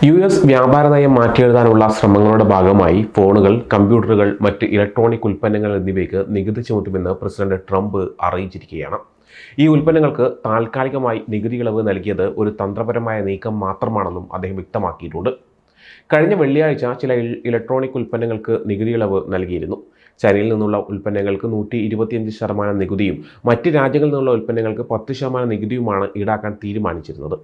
US വ്യാപാര നയം മാറ്റിയെഴുതാനുള്ള ശ്രമങ്ങളുടെ ഭാഗമായി ഫോണുകൾ, കമ്പ്യൂട്ടറുകൾ, മറ്റ് ഇലക്ട്രോണിക് ഉൽപ്പന്നങ്ങൾ എന്നിവയ്ക്ക് നികുതി ചുമത്തുമെന്ന് പ്രസിഡന്റ് ട്രംപ് അറിയിച്ചിരിക്കുകയാണ്. ഈ ഉൽപ്പന്നങ്ങൾക്ക് താൽക്കാലികമായി നികുതി ഇളവ് നൽകിയത് ഒരു തന്ത്രപരമായ നീക്കം മാത്രമാണെന്നും അദ്ദേഹം വ്യക്തമാക്കിയിട്ടുണ്ട്. കഴിഞ്ഞ വെള്ളിയാഴ്ച ചില ഇലക്ട്രോണിക് ഉൽപ്പന്നങ്ങൾക്ക് നികുതി ഇളവ് നൽകിയിരുന്നു. ചൈനയിൽ നിന്നുള്ള ഉൽപ്പന്നങ്ങൾക്ക് 125% നികുതിയും മറ്റ് രാജ്യങ്ങളിൽ നിന്നുള്ള ഉൽപ്പന്നങ്ങൾക്ക് 10% നികുതിയുമാണ് ഈടാക്കാൻ തീരുമാനിച്ചിരുന്നത്.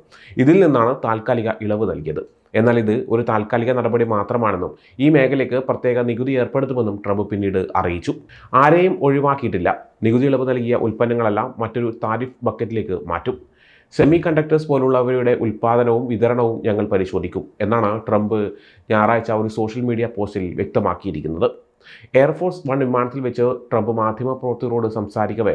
ഇതിൽ നിന്നാണ് താൽക്കാലിക ഇളവ് നൽകിയത്. എന്നാൽ ഇത് ഒരു താൽക്കാലിക നടപടി മാത്രമാണെന്നും ഈ മേഖലയ്ക്ക് പ്രത്യേക നികുതി ഏർപ്പെടുത്തുമെന്നും ട്രംപ് പിന്നീട് അറിയിച്ചു. ആരെയും ഒഴിവാക്കിയിട്ടില്ല. നികുതി ഇളവ് നൽകിയ ഉൽപ്പന്നങ്ങളെല്ലാം മറ്റൊരു താരിഫ് ബക്കറ്റിലേക്ക് മാറ്റും. സെമി കണ്ടക്ടേഴ്സ് പോലുള്ളവയുടെ ഉൽപ്പാദനവും വിതരണവും ഞങ്ങൾ പരിശോധിക്കും എന്നാണ് ട്രംപ് ഞായറാഴ്ച ഒരു സോഷ്യൽ മീഡിയ പോസ്റ്റിൽ വ്യക്തമാക്കിയിരിക്കുന്നത്. എയർഫോഴ്സ് 1 വിമാനത്തിൽ വെച്ച് ട്രംപ് മാധ്യമപ്രവർത്തകരോട് സംസാരിക്കവേ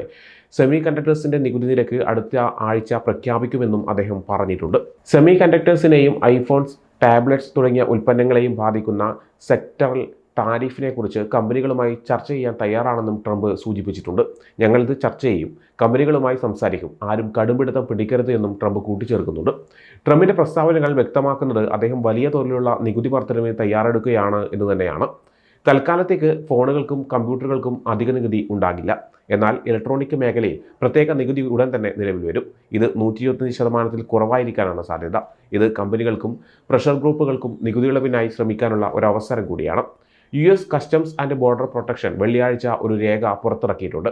സെമി കണ്ടക്ടേഴ്സിന്റെ നികുതി നിരക്ക് അടുത്ത ആഴ്ച പ്രഖ്യാപിക്കുമെന്നും അദ്ദേഹം പറഞ്ഞിട്ടുണ്ട്. സെമി കണ്ടക്ടേഴ്സിനെയും ഐഫോൺസ്, ടാബ്ലറ്റ്സ് തുടങ്ങിയ ഉൽപ്പന്നങ്ങളെയും ബാധിക്കുന്ന സെക്ടറൽ താരിഫിനെ കുറിച്ച് കമ്പനികളുമായി ചർച്ച ചെയ്യാൻ തയ്യാറാണെന്നും ട്രംപ് സൂചിപ്പിച്ചിട്ടുണ്ട്. ഞങ്ങളിത് ചർച്ച ചെയ്യും, കമ്പനികളുമായി സംസാരിക്കും, ആരും കടുംപിടുത്തം പിടിക്കരുത് എന്നും ട്രംപ് കൂട്ടിച്ചേർക്കുന്നുണ്ട്. ട്രംപിന്റെ പ്രസ്താവനകൾ വ്യക്തമാക്കുന്നത് അദ്ദേഹം വലിയ തോതിലുള്ള നികുതി വർധനവിന് തയ്യാറെടുക്കുകയാണ് എന്ന് തന്നെയാണ്. തൽക്കാലത്തേക്ക് ഫോണുകൾക്കും കമ്പ്യൂട്ടറുകൾക്കും അധിക നികുതി ഉണ്ടാകില്ല. എന്നാൽ ഇലക്ട്രോണിക് മേഖലയിൽ പ്രത്യേക നികുതി ഉടൻ തന്നെ നിലവിൽ വരും. ഇത് 125% കുറവായിരിക്കാനാണ് സാധ്യത. ഇത് കമ്പനികൾക്കും പ്രഷർ ഗ്രൂപ്പുകൾക്കും നികുതി ഇളവിനായി ശ്രമിക്കാനുള്ള ഒരു അവസരം കൂടിയാണ്. US customs and border protection വെള്ളിയാഴ്ച ഒരു രേഖ പുറത്തിറക്കിയിട്ടുണ്ട്.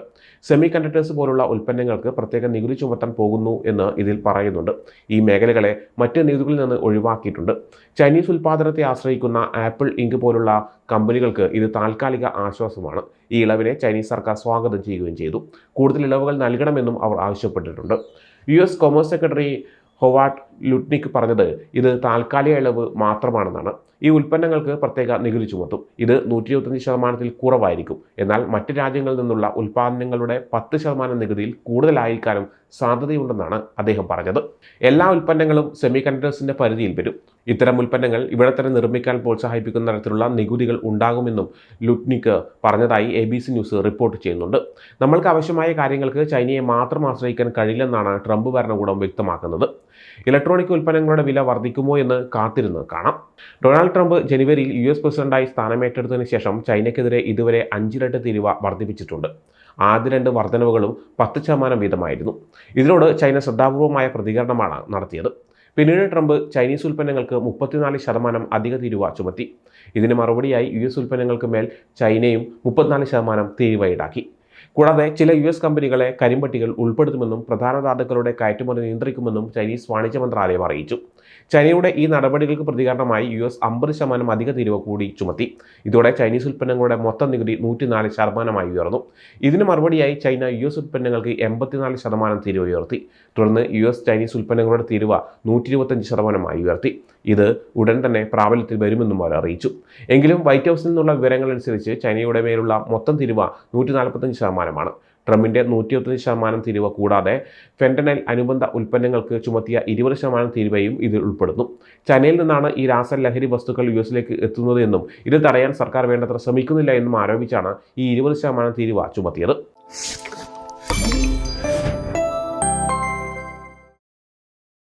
സെമി കണ്ടക്ടേഴ്സ് പോലുള്ള ഉൽപ്പന്നങ്ങൾക്ക് പ്രത്യേക നികുതി ചുമത്താൻ പോകുന്നു എന്ന് ഇതിൽ പറയുന്നുണ്ട്. ഈ മേഖലകളെ മറ്റ് നികുതികളിൽ നിന്ന് ഒഴിവാക്കിയിട്ടുണ്ട്. ചൈനീസ് ഉൽപ്പാദനത്തെ ആശ്രയിക്കുന്ന ആപ്പിൾ ഇങ്ക് പോലുള്ള കമ്പനികൾക്ക് ഇത് താൽക്കാലിക ആശ്വാസമാണ്. ഈ ഇളവിനെ ചൈനീസ് സർക്കാർ സ്വാഗതം ചെയ്യുകയും ചെയ്തു. കൂടുതൽ ഇളവുകൾ നൽകണമെന്നും അവർ ആവശ്യപ്പെട്ടിട്ടുണ്ട്. US commerce secretary Howard Lutnick പറഞ്ഞത് ഇത് താൽക്കാലിക ഇളവ് മാത്രമാണെന്നാണ്. ഈ ഉൽപ്പന്നങ്ങൾക്ക് പ്രത്യേക നികുതി ചുമത്തും. ഇത് 125% കുറവായിരിക്കും. എന്നാൽ മറ്റ് രാജ്യങ്ങളിൽ നിന്നുള്ള ഉൽപ്പാദനങ്ങളുടെ 10% നികുതിയിൽ കൂടുതലായിരിക്കാനും സാധ്യതയുണ്ടെന്നാണ് അദ്ദേഹം പറഞ്ഞത്. എല്ലാ ഉൽപ്പന്നങ്ങളും സെമി കണ്ടക്ടേഴ്സിന്റെ പരിധിയിൽ വരും. ഇത്തരം ഉൽപ്പന്നങ്ങൾ ഇവിടെ തന്നെ നിർമ്മിക്കാൻ പ്രോത്സാഹിപ്പിക്കുന്ന തരത്തിലുള്ള നികുതികൾ ഉണ്ടാകുമെന്നും ലുട്നിക് പറഞ്ഞതായി ABC ന്യൂസ് റിപ്പോർട്ട് ചെയ്യുന്നുണ്ട്. നമ്മൾക്ക് ആവശ്യമായ കാര്യങ്ങൾക്ക് ചൈനയെ മാത്രം ആശ്രയിക്കാൻ കഴിയില്ലെന്നാണ് ട്രംപ് ഭരണകൂടം വ്യക്തമാക്കുന്നത്. ഇലക്ട്രോണിക് ഉൽപ്പന്നങ്ങളുടെ വില വർദ്ധിക്കുമോ എന്ന് കാത്തിരുന്ന് കാണാം. ഡൊണാൾഡ് ട്രംപ് ജനുവരിയിൽ US പ്രസിഡന്റായി സ്ഥാനമേറ്റെടുത്തതിന് ശേഷം ചൈനയ്ക്കെതിരെ ഇതുവരെ 5 ഇരട്ടി തീരുവ വർദ്ധിപ്പിച്ചിട്ടുണ്ട്. ആദ്യ 2 വർധനവുകളും 10% വീതമായിരുന്നു. ഇതിനോട് ചൈന ശ്രദ്ധാപൂർവമായ പ്രതികരണമാണ് നടത്തിയത്. പിന്നീട് ട്രംപ് ചൈനീസ് ഉൽപ്പന്നങ്ങൾക്ക് 34% അധിക തീരുവ ചുമത്തി. ഇതിന് മറുപടിയായി US ഉൽപ്പന്നങ്ങൾക്ക് മേൽ ചൈനയും 34% തീരുവ ഈടാക്കി. കൂടാതെ ചില US കമ്പനികളെ കരിമ്പട്ടികൾ ഉൾപ്പെടുത്തുമെന്നും പ്രധാന ധാതുക്കളുടെ കയറ്റുമതി നിയന്ത്രിക്കുമെന്നും ചൈനീസ് വാണിജ്യ മന്ത്രാലയം അറിയിച്ചു. ചൈനയുടെ ഈ നടപടികൾക്ക് പ്രതികരണമായി US 50% അധിക തീരുവ കൂടി ചുമത്തി. ഇതോടെ ചൈനീസ് ഉൽപ്പന്നങ്ങളുടെ മൊത്തം നികുതി 104% ഉയർന്നു. ഇതിന് മറുപടിയായി ചൈന US ഉൽപ്പന്നങ്ങൾക്ക് 84% തീരുവ ഉയർത്തി. തുടർന്ന് US ചൈനീസ് ഉൽപ്പന്നങ്ങളുടെ തീരുവ 125% ഉയർത്തി. ഇത് ഉടൻ തന്നെ പ്രാബല്യത്തിൽ വരുമെന്നും അവർ അറിയിച്ചു. എങ്കിലും വൈറ്റ് ഹൗസിൽ നിന്നുള്ള വിവരങ്ങളനുസരിച്ച് ചൈനയുടെ മേലുള്ള മൊത്തം തീരുവ 145%. ട്രംപിന്റെ 125% തീരുവ കൂടാതെ ഫെന്റനൈൽ അനുബന്ധ ഉൽപ്പന്നങ്ങൾക്ക് ചുമത്തിയ 20% തീരുവയും ഇതിൽ ഉൾപ്പെടുന്നു. ചൈനയിൽ നിന്നാണ് ഈ രാസലഹരി വസ്തുക്കൾ US-ലേക്ക് എത്തുന്നത് എന്നും ഇത് തടയാൻ സർക്കാർ വേണ്ടത്ര ശ്രമിക്കുന്നില്ല എന്നും ആരോപിച്ചാണ് ഈ 20% തീരുവ ചുമത്തിയത്.